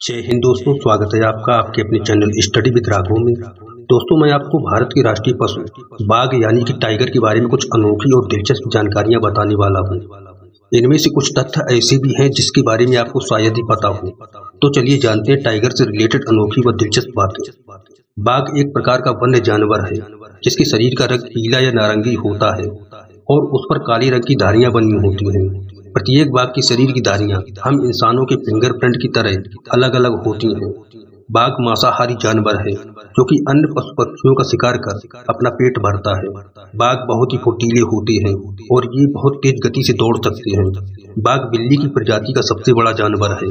जय हिंद दोस्तों, स्वागत है आपका आपके अपने चैनल स्टडी विद राघव में। दोस्तों, मैं आपको भारत के राष्ट्रीय पशु बाघ यानी कि टाइगर के बारे में कुछ अनोखी और दिलचस्प जानकारियां बताने वाला हूं। इनमें से कुछ तथ्य ऐसे भी हैं जिसके बारे में आपको शायद ही पता हो। तो चलिए जानते हैं टाइगर से रिलेटेड अनोखी व दिलचस्प बातें। बाघ एक प्रकार का वन्य जानवर है जिसके शरीर का रंग पीला या नारंगी होता है और उस पर काले रंग की धारियां बनी होती हैं। प्रत्येक बाघ की शरीर की धारियां हम इंसानों के फिंगरप्रिंट की तरह अलग अलग होती हैं। बाघ मांसाहारी जानवर है जो कि अन्य पशु पक्षियों का शिकार कर अपना पेट भरता है। बाघ बहुत ही फुर्तीले होते हैं और ये बहुत तेज गति से दौड़ सकते हैं। बाघ बिल्ली की प्रजाति का सबसे बड़ा जानवर है।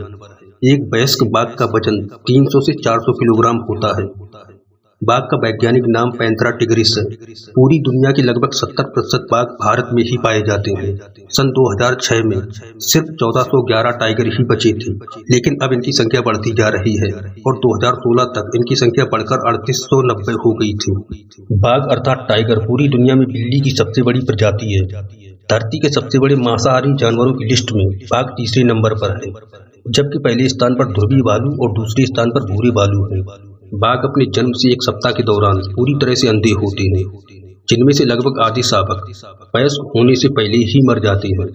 एक वयस्क बाघ का वजन 300 से 400 किलोग्राम होता है। बाघ का वैज्ञानिक नाम पैंथेरा टिग्रिस है। पूरी दुनिया के लगभग 70% बाघ भारत में ही पाए जाते हैं। सन 2006 में सिर्फ 1411 टाइगर ही बचे थे, लेकिन अब इनकी संख्या बढ़ती जा रही है और 2016 तक इनकी संख्या बढ़कर 3890 हो गई थी। बाघ अर्थात टाइगर पूरी दुनिया में बिल्ली की सबसे बड़ी प्रजाति है। धरती के सबसे बड़े मांसाहारी जानवरों की लिस्ट में बाघ तीसरे नंबर पर है, जबकि पहले स्थान पर ध्रुवीय भालू और दूसरे स्थान पर भूरे भालू है। बाघ अपने जन्म से एक सप्ताह के दौरान पूरी तरह से अंधे होते हैं, जिनमें से लगभग आधे शावक वयस्क होने से पहले ही मर जाते हैं।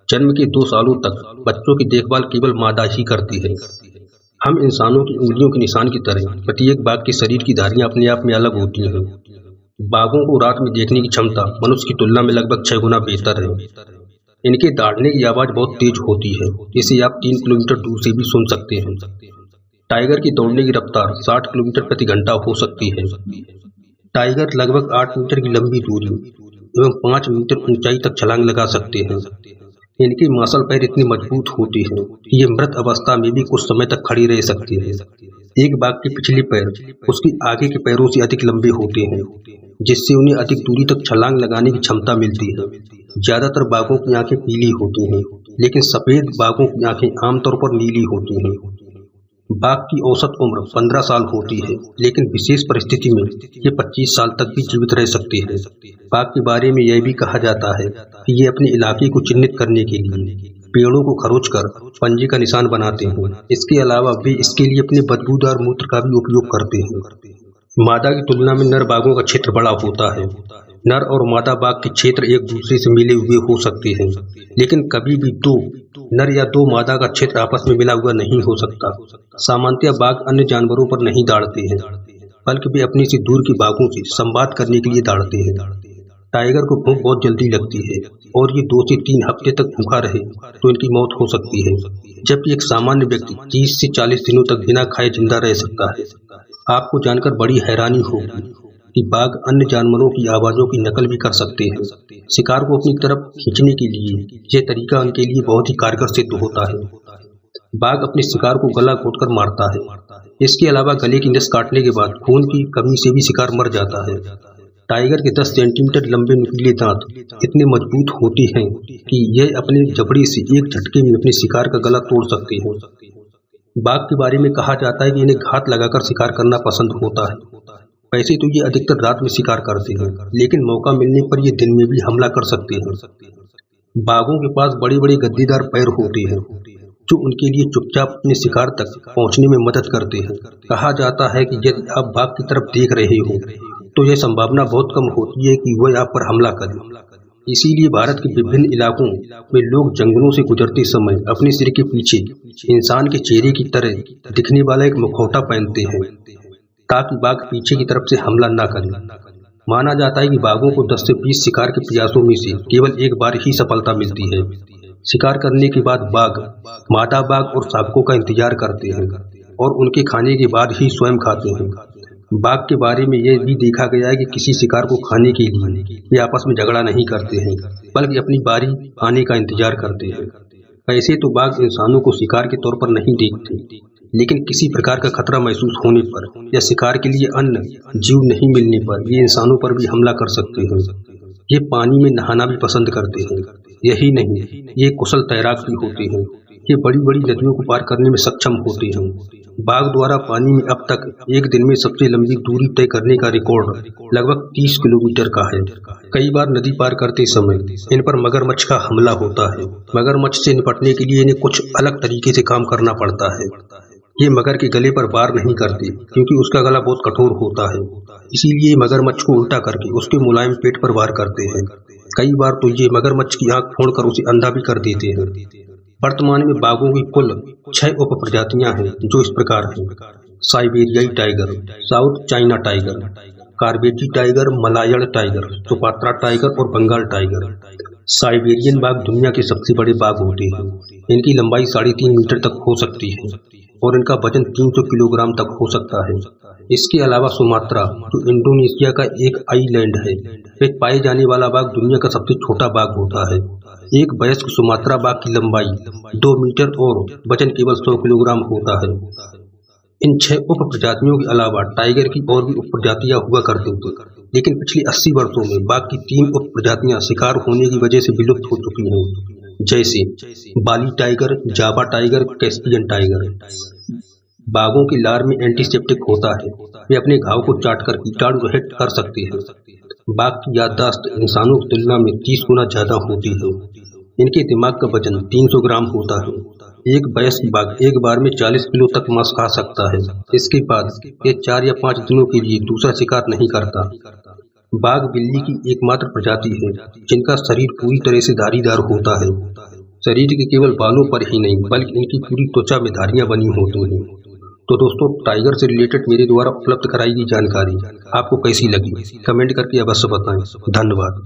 जन्म के 2 सालों तक बच्चों की देखभाल केवल मादा ही करती है। हम इंसानों की उंगलियों के निशान की तरह प्रत्येक बाघ के शरीर की धारियां अपने आप में अलग होती हैं। बाघों को रात में देखने की क्षमता मनुष्य की तुलना में लगभग 6 गुना बेहतर है। इनके दौड़ने की आवाज बहुत तेज होती है, जिसे आप 3 किलोमीटर दूर से भी सुन सकते हैं। टाइगर की दौड़ने की रफ्तार 60 किलोमीटर प्रति घंटा हो सकती है। टाइगर लगभग 8 मीटर की लंबी दूरी एवं 5 मीटर ऊंचाई तक छलांग लगा सकते हैं। इनके मांसल पैर इतने मजबूत होते हैं कि ये मृत अवस्था में भी कुछ समय तक खड़ी रह सकते हैं। एक बाघ के पिछले पैर उसके आगे के पैरों से अधिक लंबे होते हैं, जिससे उन्हें अधिक दूरी तक छलांग लगाने की क्षमता मिलती है। ज्यादातर बाघों की आंखें पीली होती हैं, लेकिन सफेद बाघों की आंखें आमतौर पर नीली होती हैं। बाघ की औसत उम्र 15 साल होती है, लेकिन विशेष परिस्थिति में ये 25 साल तक भी जीवित रह सकते हैं। बाघ के बारे में यह भी कहा जाता है कि ये अपने इलाके को चिन्हित करने के लिए पेड़ों को खरोच कर पंजे का निशान बनाते हैं। इसके अलावा वे इसके लिए अपने बदबूदार मूत्र का भी उपयोग करते हैं। मादा की तुलना में नर बाघों का क्षेत्र बड़ा होता है। नर और मादा बाघ के क्षेत्र एक दूसरे से मिले हुए हो सकते हैं, लेकिन कभी भी 2 नर या 2 मादा का क्षेत्र आपस में मिला हुआ नहीं हो सकता। सामान्यतः बाघ अन्य जानवरों पर नहीं दौड़ते हैं, बल्कि वे अपने से दूर के बाघों से संवाद करने के लिए दौड़ते हैं। टाइगर को भूख बहुत जल्दी लगती है और ये 2 से 3 हफ्ते तक भूखा रहे तो इनकी मौत हो सकती है, जबकि एक सामान्य व्यक्ति 30 से 40 दिनों तक बिना खाए जिंदा रह सकता है। आपको जानकर बड़ी हैरानी होगी कि बाघ अन्य जानवरों की आवाजों की नकल भी कर सकते हैं। शिकार को अपनी तरफ खींचने के लिए यह तरीका उनके लिए बहुत ही कारगर सिद्ध होता है। बाघ अपने शिकार को गला घोंटकर मारता है। इसके अलावा गले की नस काटने के बाद खून की कमी से भी शिकार मर जाता है। टाइगर के 10 सेंटीमीटर लंबे नुकीले दांत इतने मजबूत होते हैं कि यह अपने जबड़े से एक झटके में अपने शिकार का गला तोड़ सकते हैं। बाघ के बारे में कहा जाता है कि इन्हें घात लगाकर शिकार करना पसंद होता है। वैसे तो ये अधिकतर रात में शिकार करते हैं, लेकिन मौका मिलने पर ये दिन में भी हमला कर सकते हैं। बाघों के पास बड़े बड़े गद्दीदार पैर होते हैं, जो उनके लिए चुपचाप अपने शिकार तक पहुंचने में मदद करते हैं। कहा जाता है कि यदि आप बाघ की तरफ देख रहे हो तो यह संभावना बहुत कम होती है कि वह आप पर हमला करे। इसीलिए भारत के विभिन्न इलाकों में लोग जंगलों से गुजरते समय अपने सिर के पीछे इंसान के चेहरे की तरह दिखने वाला एक मुखौटा पहनते हैं, ताकि बाघ पीछे की तरफ से हमला न करे। माना जाता है कि बाघों को 10 से 20 शिकार के प्रयासों में से केवल एक बार ही सफलता मिलती है। शिकार करने के बाद बाघ मादा बाघ और शावकों का इंतजार करते हैं और उनके खाने के बाद ही स्वयं खाते हैं। बाघ के बारे में यह भी देखा गया है कि किसी शिकार को खाने के लिए वे आपस में झगड़ा नहीं करते हैं, बल्कि अपनी बारी आने का इंतजार करते हैं। ऐसे तो बाघ इंसानों को शिकार के तौर पर नहीं देखते, लेकिन किसी प्रकार का खतरा महसूस होने पर या शिकार के लिए अन्य जीव नहीं मिलने पर ये इंसानों पर भी हमला कर सकते हैं। ये पानी में नहाना भी पसंद करते हैं। यही नहीं, ये कुशल तैराक भी होते हैं। ये बड़ी बड़ी नदियों को पार करने में सक्षम होते हैं। बाघ द्वारा पानी में अब तक एक दिन में सबसे लंबी दूरी तय करने का रिकॉर्ड लगभग 30 किलोमीटर का है। कई बार नदी पार करते समय इन पर मगरमच्छ का हमला होता है। मगरमच्छ से निपटने के लिए इन्हें कुछ अलग तरीके से काम करना पड़ता है। ये मगर के गले पर वार नहीं करते क्योंकि उसका गला बहुत कठोर होता है। इसीलिए मगरमच्छ को उल्टा करके उसके मुलायम पेट पर वार करते हैं। कई बार तो ये मगरमच्छ की आंख फोड़कर उसे अंधा भी कर देते हैं। वर्तमान में बाघों की कुल 6 उप प्रजातियां हैं जो इस प्रकार हैं: साइबेरियाई tiger, South China tiger, Corbetti tiger, Malayan tiger, Sumatra tiger और बंगाल टाइगर। साइबेरियन बाघ दुनिया के सबसे बड़े बाघ होते हैं। इनकी लंबाई 3.5 मीटर तक हो सकती है और इनका वजन 300 किलोग्राम तक हो सकता है। इसके अलावा सुमात्रा, जो इंडोनेशिया का एक आइलैंड है, एक पाए जाने वाला बाघ दुनिया का सबसे छोटा बाघ होता है। एक वयस्क सुमात्रा बाघ की लंबाई 2 मीटर और वजन केवल 100 किलोग्राम होता है। इन 6 उप प्रजातियों के अलावा टाइगर की और भी उप प्रजातियां हुआ करती थी, लेकिन पिछले 80 वर्षों में बाघ की 3 उप प्रजातियां शिकार होने की वजह से विलुप्त हो चुकी हैं, जैसे बाली टाइगर, जावा टाइगर, कैस्पियन टाइगर। बाघों के लार में एंटीसेप्टिक होता है, वे अपने घाव को चाटकर कीटाणु रहित कर सकते हैं। बाघ की याददाश्त इंसानों की तुलना में 30 गुना ज्यादा होती है। इनके दिमाग का वजन 300 ग्राम होता है। एक वयस्क बाघ एक बार में 40 किलो तक मांस खा सकता है। इसके बाद ये 4 या 5 दिनों के लिए दूसरा शिकार नहीं करता। बाघ बिल्ली की एकमात्र प्रजाति है जिनका शरीर पूरी तरह से धारीदार होता है। शरीर के केवल बालों पर ही नहीं बल्कि इनकी पूरी त्वचा में धारियां बनी होती हैं। तो दोस्तों, टाइगर से रिलेटेड मेरे द्वारा उपलब्ध कराई गई जानकारी आपको कैसी लगी, कमेंट करके अवश्य बताएं। धन्यवाद।